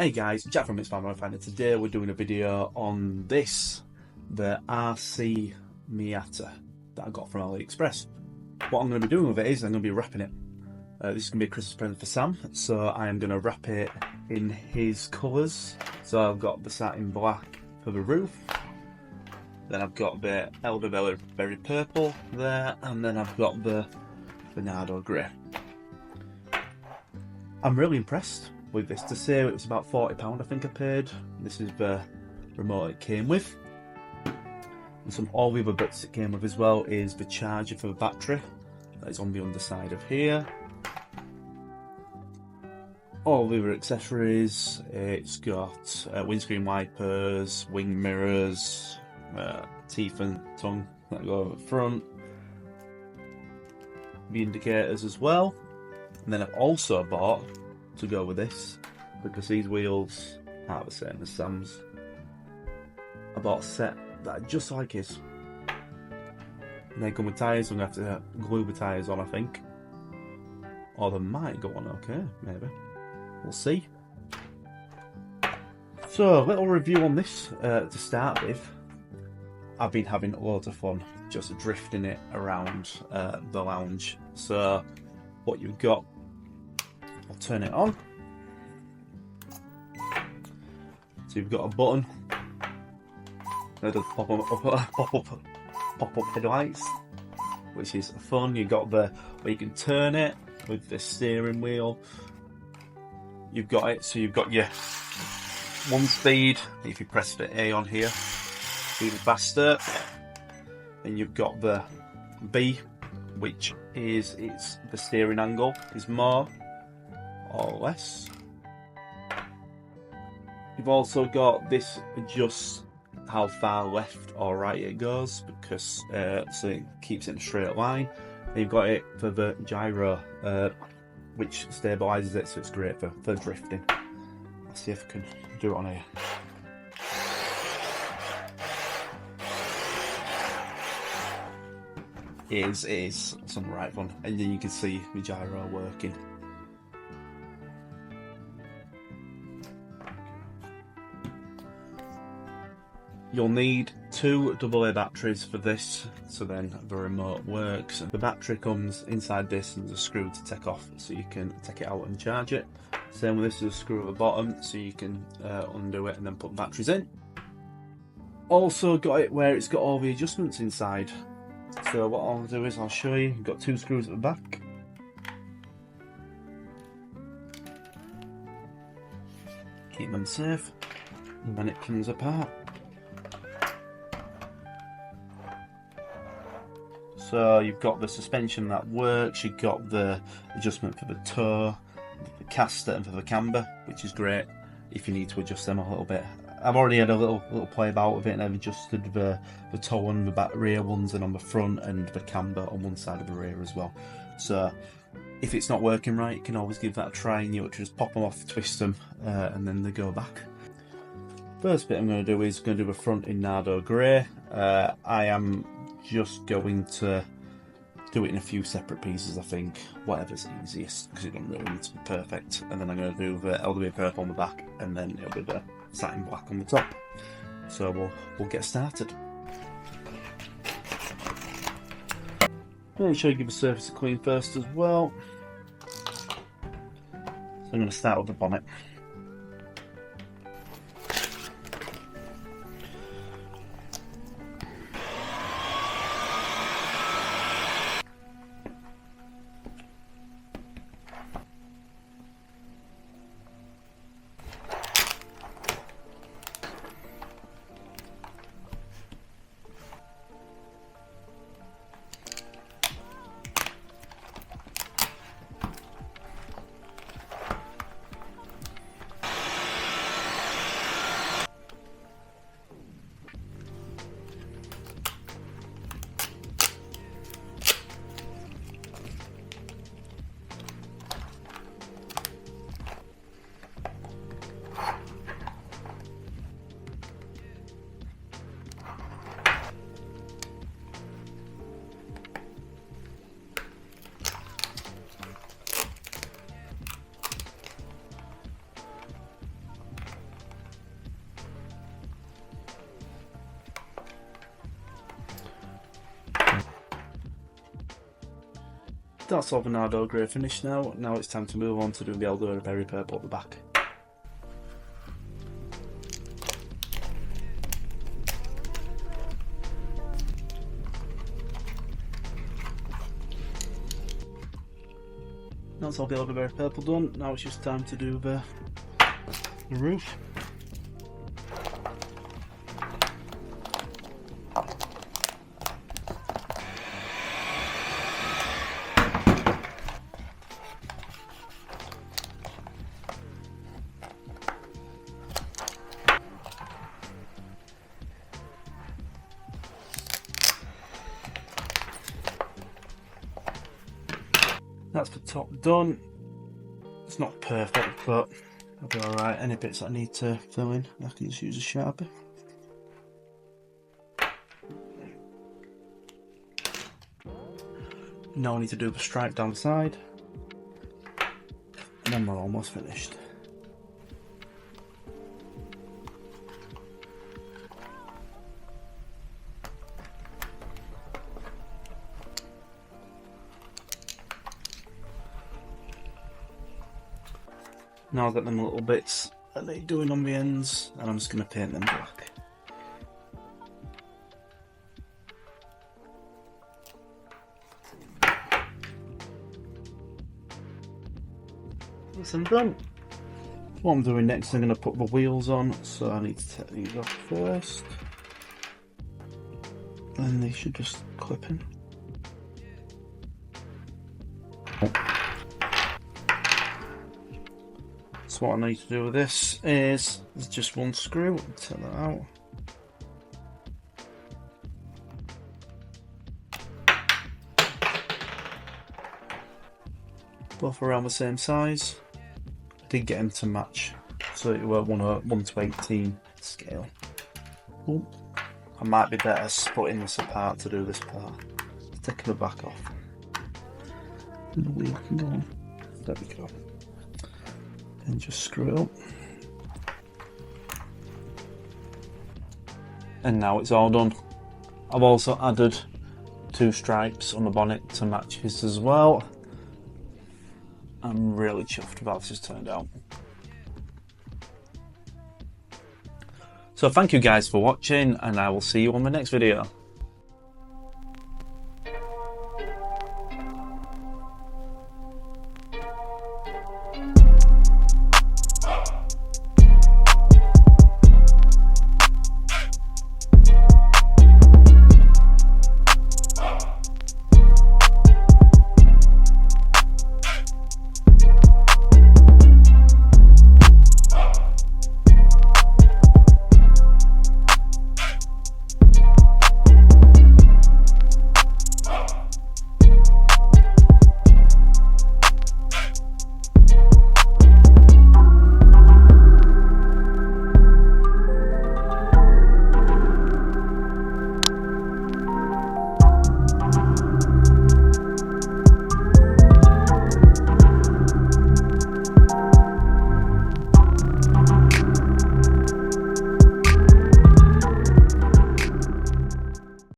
Hey guys, Jack from It's Family Finder. Today we're doing a video on this, the RC Miata that I got from AliExpress. What I'm going to be doing with it is I'm going to be wrapping it. This is going to be a Christmas present for Sam, so I am going to wrap it in his colours. So I've got the satin black for the roof, then I've got the elderberry purple there, and then I've got the Bernardo grey. I'm really impressed with this. To say it was about £40 I think I paid. This is the remote it came with, and all the other bits it came with as well is the charger for the battery that is on the underside of here. All the other accessories, it's got windscreen wipers, wing mirrors, teeth and tongue that go over the front, the indicators as well. And then I've also bought, to go with this, because these wheels aren't the same as Sam's, I bought a set that are just like his. And they come with tyres, I'm going to have to glue the tyres on, I think. Or they might go on okay, maybe. We'll see. So, a little review on this to start with. I've been having loads of fun just drifting it around the lounge. So, what you've got, I'll turn it on. So you've got a button that does pop up headlights, which is fun. You've got the where you can turn it with the steering wheel. You've got it, so you've got your one speed. If you press the A on here, even faster. And you've got the B, which is the steering angle is more or less. You've also got this adjusts how far left or right it goes, because so it keeps it in a straight line. And you've got it for the gyro, which stabilises it, so it's great for drifting. Let's see if I can do it on here. It is some right fun, and then you can see the gyro working. You'll need 2 AA batteries for this, so then the remote works. The battery comes inside this, and there's a screw to take off, so you can take it out and charge it. Same with this, there's a screw at the bottom, so you can undo it and then put the batteries in. Also got it where it's got all the adjustments inside. So what I'll do is I'll show you. You've got 2 screws at the back. Keep them safe, and then it comes apart. So you've got the suspension that works, you've got the adjustment for the toe, the caster and for the camber, which is great if you need to adjust them a little bit. I've already had a little play about with it, and I've adjusted the toe on the rear ones and on the front, and the camber on one side of the rear as well. So if it's not working right, you can always give that a try, and you just pop them off, twist them, and then they go back. First bit I'm going to do is going to do the front in Nardo Grey. I am just going to do it in a few separate pieces, I think, whatever's easiest, because it doesn't really need to be perfect. And then I'm going to do the elderberry purple on the back, and then it'll be the satin black on the top. So we'll get started. Make sure you give the surface a clean first as well. So I'm going to start with the bonnet. That's all the Nardo grey finish now. Now it's time to move on to do the elderberry purple at the back. That's all the elderberry purple done. Now it's just time to do the roof. That's the top done. It's not perfect, but I'll be alright. Any bits that I need to fill in, I can just use a Sharpie. Now I need to do the stripe down the side, and then we're almost finished. Now I've got them little bits that they're doing on the ends, and I'm just going to paint them black. That's them done. What I'm doing next, I'm going to put the wheels on, so I need to take these off first. And they should just clip in. So what I need to do with this is, there's just one screw, take that out. Both around the same size. I did get them to match, so it were 1:18 scale. Oh, I might be better splitting this apart to do this part. Taking the back off. And the wheel can go on. There we go. And just screw it up. And now it's all done. I've also added 2 stripes on the bonnet to match his as well. I'm really chuffed with how this has turned out. So thank you guys for watching, and I will see you on the next video.